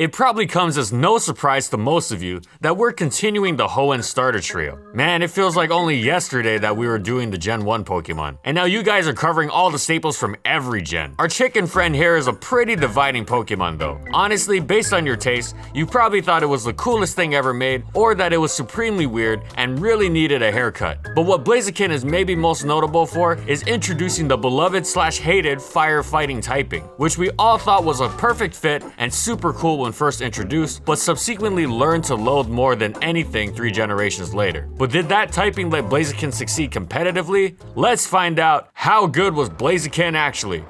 It probably comes as no surprise to most of you that we're continuing the Hoenn starter trio. Man, it feels like only yesterday that we were doing the Gen 1 Pokemon, and now you guys are covering all the staples from every gen. Our chicken friend here is a pretty dividing Pokemon though. Honestly, based on your taste, you probably thought it was the coolest thing ever made, or that it was supremely weird and really needed a haircut. But what Blaziken is maybe most notable for is introducing the beloved/hated firefighting typing, which we all thought was a perfect fit and super cool when first introduced, but subsequently learned to loathe more than anything 3 generations later. But did that typing let Blaziken succeed competitively? Let's find out. How good was Blaziken actually?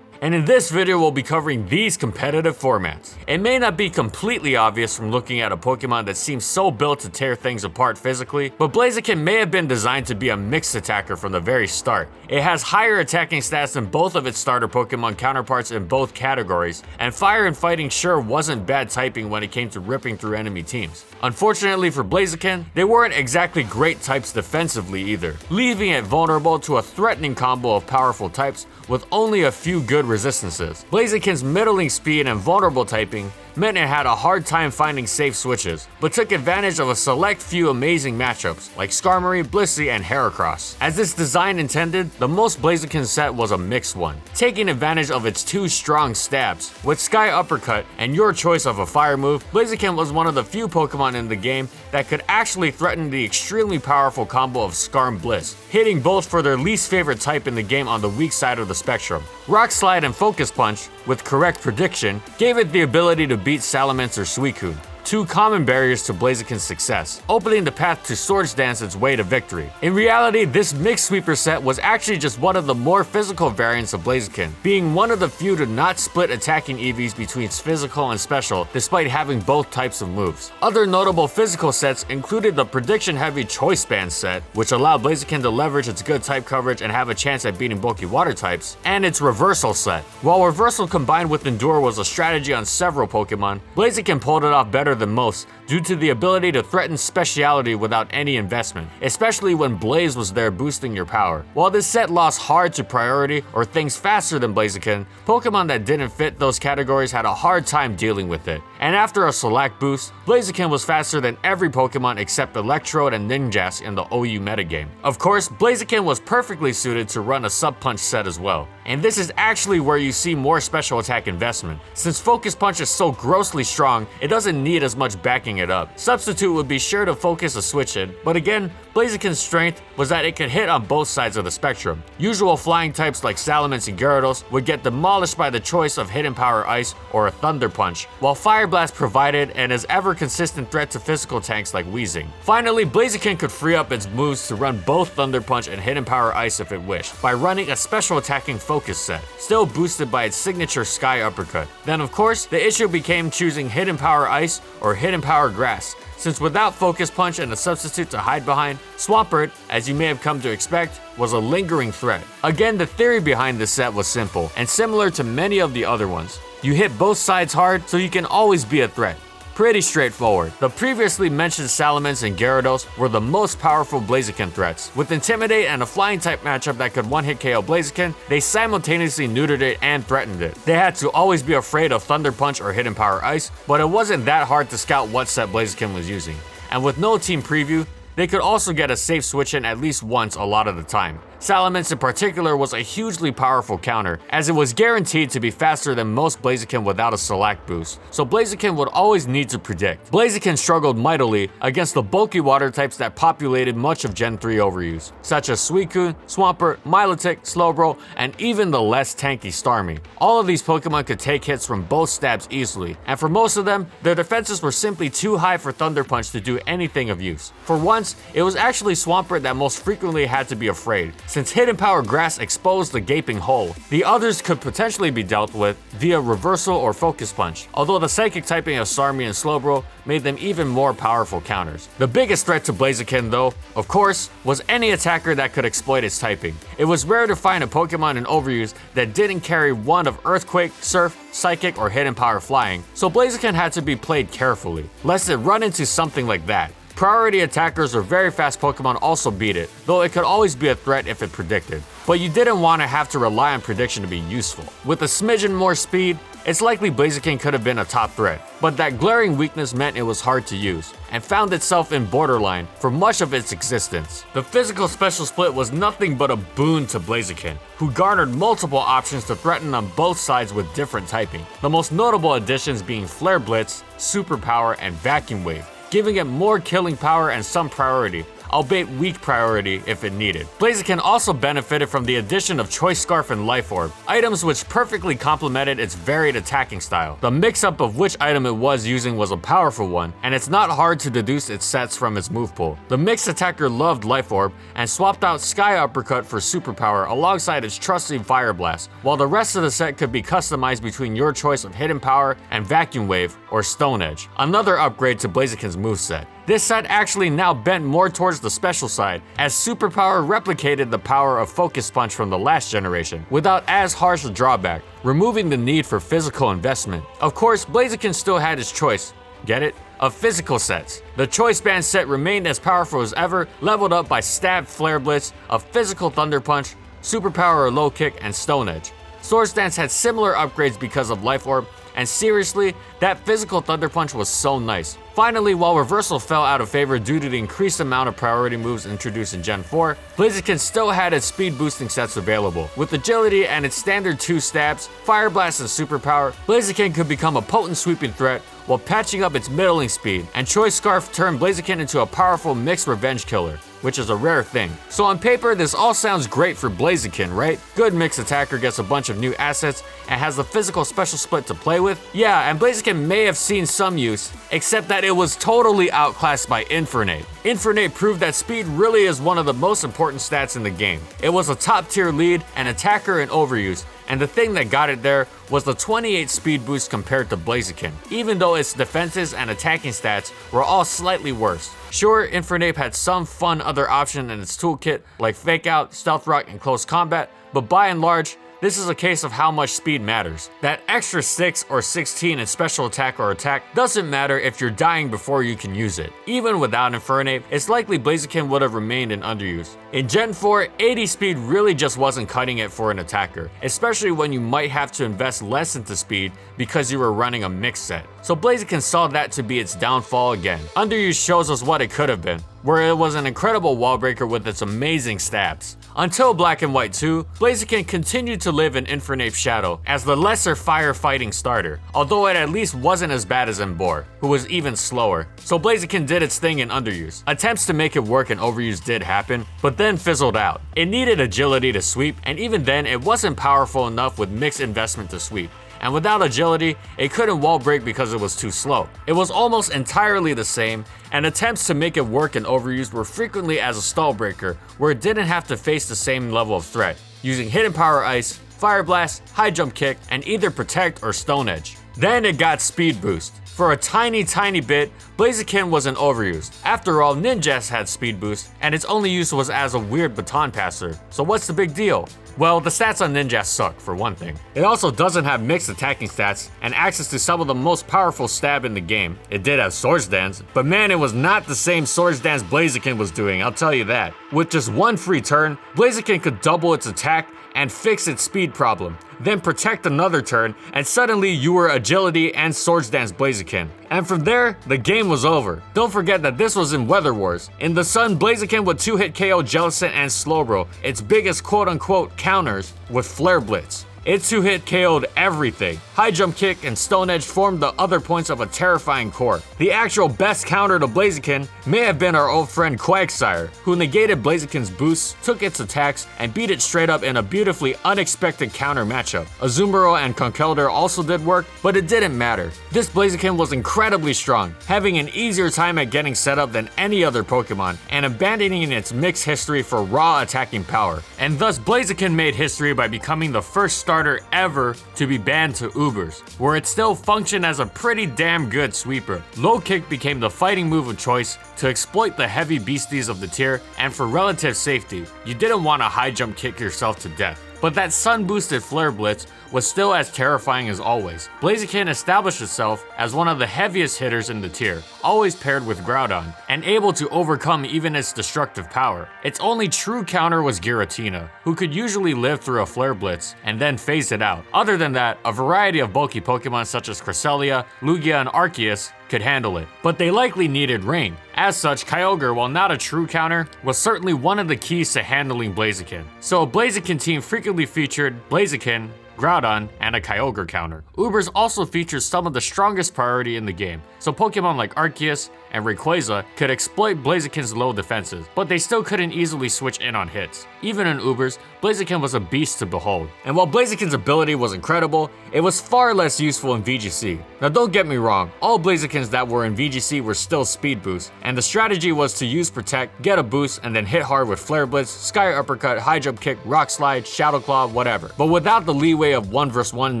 And in this video, we'll be covering these competitive formats. It may not be completely obvious from looking at a Pokemon that seems so built to tear things apart physically, but Blaziken may have been designed to be a mixed attacker from the very start. It has higher attacking stats than both of its starter Pokemon counterparts in both categories, and Fire and Fighting sure wasn't bad typing when it came to ripping through enemy teams. Unfortunately for Blaziken, they weren't exactly great types defensively either, leaving it vulnerable to a threatening combo of powerful types with only a few good resistances. Blaziken's middling speed and vulnerable typing meant it had a hard time finding safe switches, but took advantage of a select few amazing matchups like Skarmory, Blissey, and Heracross. As its design intended, the most Blaziken set was a mixed one, taking advantage of its 2 strong stabs. With Sky Uppercut and your choice of a fire move, Blaziken was one of the few Pokemon in the game that could actually threaten the extremely powerful combo of Skarm Bliss, hitting both for their least favorite type in the game on the weak side of the spectrum. Rock Slide and Focus Punch, with correct prediction, gave it the ability to beat Salamence or Suicune, 2 common barriers to Blaziken's success, opening the path to Swords Dance its way to victory. In reality, this mixed sweeper set was actually just one of the more physical variants of Blaziken, being one of the few to not split attacking EVs between physical and special despite having both types of moves. Other notable physical sets included the prediction-heavy Choice Band set, which allowed Blaziken to leverage its good type coverage and have a chance at beating bulky water types, and its Reversal set. While Reversal combined with Endure was a strategy on several Pokemon, Blaziken pulled it off better than most due to the ability to threaten speciality without any investment, especially when Blaze was there boosting your power. While this set lost hard to priority or things faster than Blaziken, Pokemon that didn't fit those categories had a hard time dealing with it. And after a select boost, Blaziken was faster than every Pokemon except Electrode and Ninjask in the OU metagame. Of course, Blaziken was perfectly suited to run a Sub-Punch set as well. And this is actually where you see more special attack investment. Since Focus Punch is so grossly strong, it doesn't need as much backing it up. Substitute would be sure to focus a switch in, but again, Blaziken's strength was that it could hit on both sides of the spectrum. Usual flying types like Salamence and Gyarados would get demolished by the choice of Hidden Power Ice or a Thunder Punch, while Fire Blast provided an as ever consistent threat to physical tanks like Weezing. Finally, Blaziken could free up its moves to run both Thunder Punch and Hidden Power Ice if it wished, by running a special attacking focus set, still boosted by its signature Sky Uppercut. Then of course, the issue became choosing Hidden Power Ice or Hidden Power Grass, since without Focus Punch and a substitute to hide behind, Swampert, as you may have come to expect, was a lingering threat. Again, the theory behind this set was simple, and similar to many of the other ones. You hit both sides hard, so you can always be a threat. Pretty straightforward. The previously mentioned Salamence and Gyarados were the most powerful Blaziken threats. With Intimidate and a flying type matchup that could one-hit KO Blaziken, they simultaneously neutered it and threatened it. They had to always be afraid of Thunder Punch or Hidden Power Ice, but it wasn't that hard to scout what set Blaziken was using. And with no team preview, they could also get a safe switch in at least once a lot of the time. Salamence in particular was a hugely powerful counter, as it was guaranteed to be faster than most Blaziken without a select boost, so Blaziken would always need to predict. Blaziken struggled mightily against the bulky water types that populated much of Gen 3 overuse, such as Suicune, Swampert, Milotic, Slowbro, and even the less tanky Starmie. All of these Pokemon could take hits from both stabs easily, and for most of them, their defenses were simply too high for Thunder Punch to do anything of use. For once, it was actually Swampert that most frequently had to be afraid, since Hidden Power Grass exposed the gaping hole. The others could potentially be dealt with via Reversal or Focus Punch, although the psychic typing of Starmie and Slowbro made them even more powerful counters. The biggest threat to Blaziken though, of course, was any attacker that could exploit its typing. It was rare to find a Pokemon in overuse that didn't carry one of Earthquake, Surf, Psychic, or Hidden Power Flying, so Blaziken had to be played carefully, lest it run into something like that. Priority attackers or very fast Pokemon also beat it, though it could always be a threat if it predicted. But you didn't want to have to rely on prediction to be useful. With a smidgen more speed, it's likely Blaziken could have been a top threat, but that glaring weakness meant it was hard to use, and found itself in borderline for much of its existence. The physical special split was nothing but a boon to Blaziken, who garnered multiple options to threaten on both sides with different typing. The most notable additions being Flare Blitz, Superpower, and Vacuum Wave, giving it more killing power and some priority, albeit weak priority if it needed. Blaziken also benefited from the addition of Choice Scarf and Life Orb, items which perfectly complemented its varied attacking style. The mix-up of which item it was using was a powerful one, and it's not hard to deduce its sets from its move pool. The mixed attacker loved Life Orb and swapped out Sky Uppercut for Superpower alongside its trusty Fire Blast, while the rest of the set could be customized between your choice of Hidden Power and Vacuum Wave or Stone Edge, another upgrade to Blaziken's moveset. This set actually now bent more towards the special side, as Superpower replicated the power of Focus Punch from the last generation, without as harsh a drawback, removing the need for physical investment. Of course, Blaziken still had his choice, get it, of physical sets. The Choice Band set remained as powerful as ever, leveled up by Stab, Flare Blitz, a physical Thunder Punch, Superpower or Low Kick, and Stone Edge. Swords Dance had similar upgrades because of Life Orb, and seriously, that physical Thunder Punch was so nice. Finally, while Reversal fell out of favor due to the increased amount of priority moves introduced in Gen 4, Blaziken still had its speed boosting sets available. With Agility and its standard 2 stabs, Fire Blast and Superpower, Blaziken could become a potent sweeping threat while patching up its middling speed, and Choice Scarf turned Blaziken into a powerful mixed revenge killer, which is a rare thing. So on paper, this all sounds great for Blaziken, right? Good mixed attacker gets a bunch of new assets and has the physical special split to play with. Yeah, and Blaziken may have seen some use, except that it was totally outclassed by Infernape. Infernape proved that speed really is one of the most important stats in the game. It was a top tier lead, an attacker in overuse, and the thing that got it there was the 28 speed boost compared to Blaziken, even though its defenses and attacking stats were all slightly worse. Sure, Infernape had some fun other options in its toolkit, like Fake Out, Stealth Rock, and Close Combat, but by and large, this is a case of how much speed matters. That extra 6 or 16 in special attack or attack doesn't matter if you're dying before you can use it. Even without Infernape, it's likely Blaziken would have remained in underuse. In Gen 4, 80 speed really just wasn't cutting it for an attacker, especially when you might have to invest less into speed because you were running a mix set. So Blaziken saw that to be its downfall again. Underuse shows us what it could have been, where it was an incredible wall breaker with its amazing stabs. Until Black and White 2, Blaziken continued to live in Infernape's shadow as the lesser firefighting starter, although it at least wasn't as bad as Emboar, who was even slower. So Blaziken did its thing in underuse. Attempts to make it work in overuse did happen, but then fizzled out. It needed agility to sweep, and even then it wasn't powerful enough with mixed investment to sweep. And without agility, it couldn't wall break because it was too slow. It was almost entirely the same, and attempts to make it work in overuse were frequently as a stall breaker, where it didn't have to face the same level of threat, using Hidden Power Ice, Fire Blast, High Jump Kick, and either Protect or Stone Edge. Then it got Speed Boost. For a tiny bit, Blaziken was an overuse. After all, Ninjask had Speed Boost, and its only use was as a weird baton passer. So what's the big deal? Well, the stats on Ninjask suck, for one thing. It also doesn't have mixed attacking stats and access to some of the most powerful stab in the game. It did have Swords Dance, but man, it was not the same Swords Dance Blaziken was doing, I'll tell you that. With just one free turn, Blaziken could double its attack and fix its speed problem, then protect another turn, and suddenly you were Agility and Swords Dance Blaziken. And from there, the game was over. Don't forget that this was in Weather Wars. In the sun, Blaziken would 2-hit KO Jellicent and Slowbro, its biggest quote-unquote counters, with Flare Blitz. It 2-hit KO'd everything. High Jump Kick and Stone Edge formed the other points of a terrifying core. The actual best counter to Blaziken may have been our old friend Quagsire, who negated Blaziken's boosts, took its attacks, and beat it straight up in a beautifully unexpected counter matchup. Azumarill and Conkeldurr also did work, but it didn't matter. This Blaziken was incredibly strong, having an easier time at getting set up than any other Pokemon, and abandoning its mixed history for raw attacking power. And thus Blaziken made history by becoming the first starter ever to be banned to Ubers, where it still functioned as a pretty damn good sweeper. Low Kick became the fighting move of choice to exploit the heavy beasties of the tier, and for relative safety, you didn't want to High Jump Kick yourself to death. but that sun-boosted Flare Blitz was still as terrifying as always. Blaziken established itself as one of the heaviest hitters in the tier, always paired with Groudon, and able to overcome even its destructive power. Its only true counter was Giratina, who could usually live through a Flare Blitz and then phase it out. Other than that, a variety of bulky Pokemon such as Cresselia, Lugia, and Arceus could handle it, but they likely needed rain. As such, Kyogre, while not a true counter, was certainly one of the keys to handling Blaziken. So a Blaziken team frequently featured Blaziken, Groudon, and a Kyogre counter. Ubers also features some of the strongest priority in the game, so Pokemon like Arceus and Rayquaza could exploit Blaziken's low defenses, but they still couldn't easily switch in on hits. Even in Ubers, Blaziken was a beast to behold. And while Blaziken's ability was incredible, it was far less useful in VGC. Now don't get me wrong, all Blazikens that were in VGC were still speed boosts, and the strategy was to use Protect, get a boost, and then hit hard with Flare Blitz, Sky Uppercut, High Jump Kick, Rock Slide, Shadow Claw, whatever. But without the leeway of 1 vs 1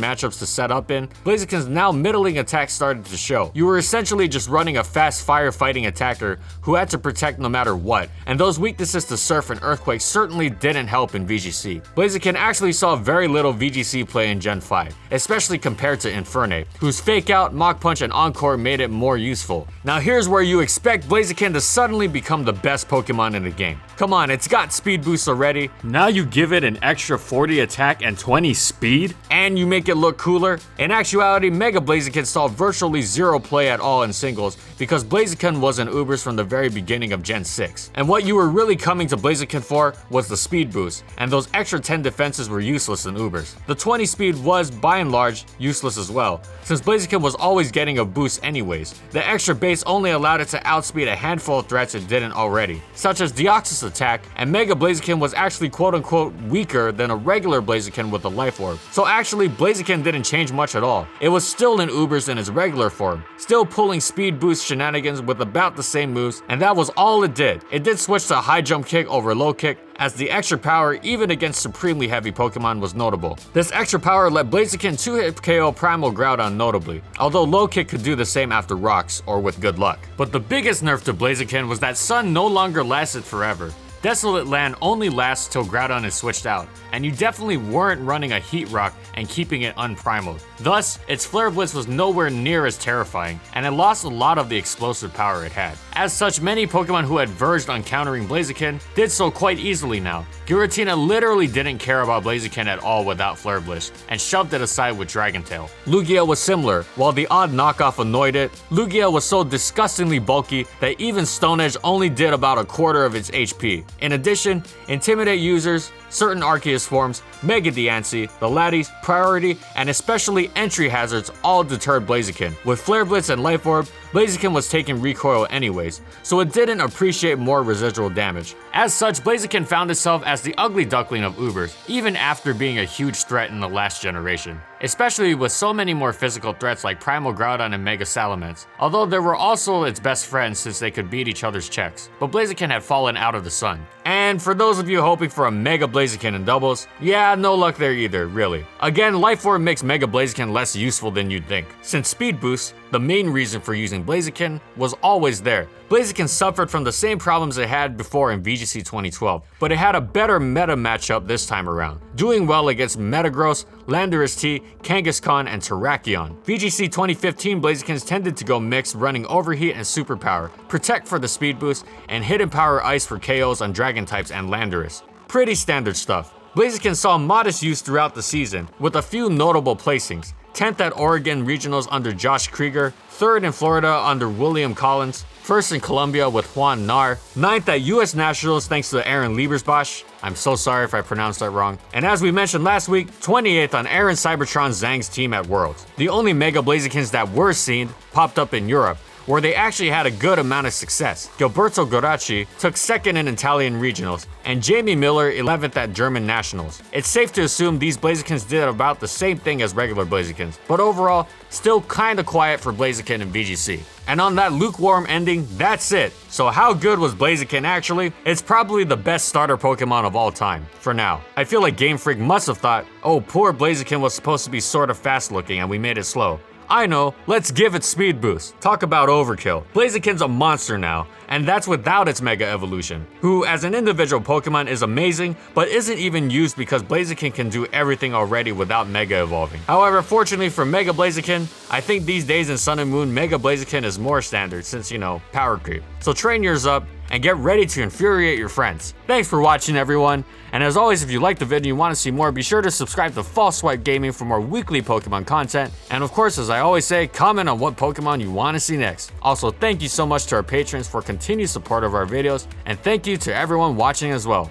matchups to set up in, Blaziken's now middling attack started to show. You were essentially just running a fast firefighting attacker who had to protect no matter what, and those weaknesses to Surf and Earthquake certainly didn't help in VGC. Blaziken actually saw very little VGC play in Gen 5, especially compared to Infernape, whose Fake Out, Mach Punch, and Encore made it more useful. Now here's where you expect Blaziken to suddenly become the best Pokemon in the game. Come on, it's got speed boosts already. Now you give it an extra 40 attack and 20 speed? And you make it look cooler? In actuality, Mega Blaziken saw virtually zero play at all in singles because Blaziken was in Ubers from the very beginning of Gen 6. And what you were really coming to Blaziken for was the speed boost, and those extra 10 defenses were useless in Ubers. The 20 speed was, by and large, useless as well, since Blaziken was always getting a boost anyways. The extra base only allowed it to outspeed a handful of threats it didn't already, such as Deoxys attack, and Mega Blaziken was actually quote-unquote weaker than a regular Blaziken with a Life Orb. So actually, Blaziken didn't change much at all. It was still in Ubers in its regular form, still pulling speed boost shenanigans with about the same moves, and that was all it did. It did switch to High Jump Kick over Low Kick, as the extra power even against supremely heavy Pokemon was notable. This extra power let Blaziken 2-hit KO Primal Groudon notably, although Low Kick could do the same after rocks or with good luck. But the biggest nerf to Blaziken was that Sun no longer lasted forever. Desolate Land only lasts till Groudon is switched out, and you definitely weren't running a Heat Rock and keeping it unprimaled. Thus, its Flare Blitz was nowhere near as terrifying, and it lost a lot of the explosive power it had. As such, many Pokemon who had verged on countering Blaziken did so quite easily now. Giratina literally didn't care about Blaziken at all without Flare Blitz, and shoved it aside with Dragon Tail. Lugia was similar. While the odd knockoff annoyed it, Lugia was so disgustingly bulky that even Stone Edge only did about a quarter of its HP. In addition, Intimidate users, certain Arceus forms, Mega Diancie, the Laddies, Priority, and especially entry hazards all deterred Blaziken. With Flare Blitz and Life Orb, Blaziken was taking recoil anyways, so it didn't appreciate more residual damage. As such, Blaziken found itself as the ugly duckling of Ubers, even after being a huge threat in the last generation, especially with so many more physical threats like Primal Groudon and Mega Salamence, although they were also its best friends since they could beat each other's checks. But Blaziken had fallen out of the sun. And for those of you hoping for a Mega Blaziken in doubles, yeah, no luck there either, really. Again, Life Orb makes Mega Blaziken less useful than you'd think. Since Speed Boost, the main reason for using Blaziken, was always there. Blaziken suffered from the same problems it had before in VGC 2012, but it had a better meta matchup this time around, doing well against Metagross, Landorus T, Kangaskhan, and Terrakion. VGC 2015 Blazikens tended to go mixed, running Overheat and Superpower, Protect for the speed boost, and Hidden Power Ice for KOs on Dragon types and Landorus. Pretty standard stuff. Blaziken saw modest use throughout the season, with a few notable placings. 10th at Oregon Regionals under Josh Krieger, 3rd in Florida under William Collins, 1st in Colombia with Juan Nar, 9th at US Nationals thanks to Aaron Liebersbach. I'm so sorry if I pronounced that wrong. And as we mentioned last week, 28th on Aaron Cybertron Zhang's team at Worlds. The only Mega Blazikens that were seen popped up in Europe, where they actually had a good amount of success. Gilberto Goracci took 2nd in Italian regionals, and Jamie Miller 11th at German nationals. It's safe to assume these Blazikens did about the same thing as regular Blazikens, but overall, still kinda quiet for Blaziken in VGC. And on that lukewarm ending, that's it. So how good was Blaziken actually? It's probably the best starter Pokemon of all time, for now. I feel like Game Freak must have thought, oh, poor Blaziken was supposed to be sort of fast looking and we made it slow. I know, let's give it speed boost. Talk about overkill. Blaziken's a monster now, and that's without its Mega Evolution, who as an individual Pokemon is amazing, but isn't even used because Blaziken can do everything already without Mega Evolving. However, fortunately for Mega Blaziken, I think these days in Sun and Moon, Mega Blaziken is more standard since, power creep. So train yours up and get ready to infuriate your friends. Thanks for watching, everyone, and as always, if you liked the video and you want to see more, be sure to subscribe to False Swipe Gaming for more weekly Pokemon content, and of course, as I always say, comment on what Pokemon you want to see next. Also, thank you so much to our patrons for continued support of our videos, and thank you to everyone watching as well.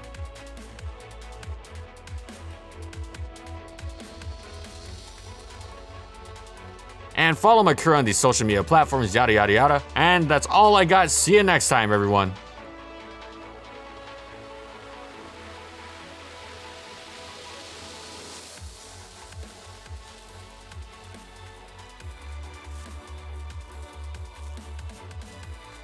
And follow my crew on these social media platforms, yada yada yada. And that's all I got. See you next time, everyone.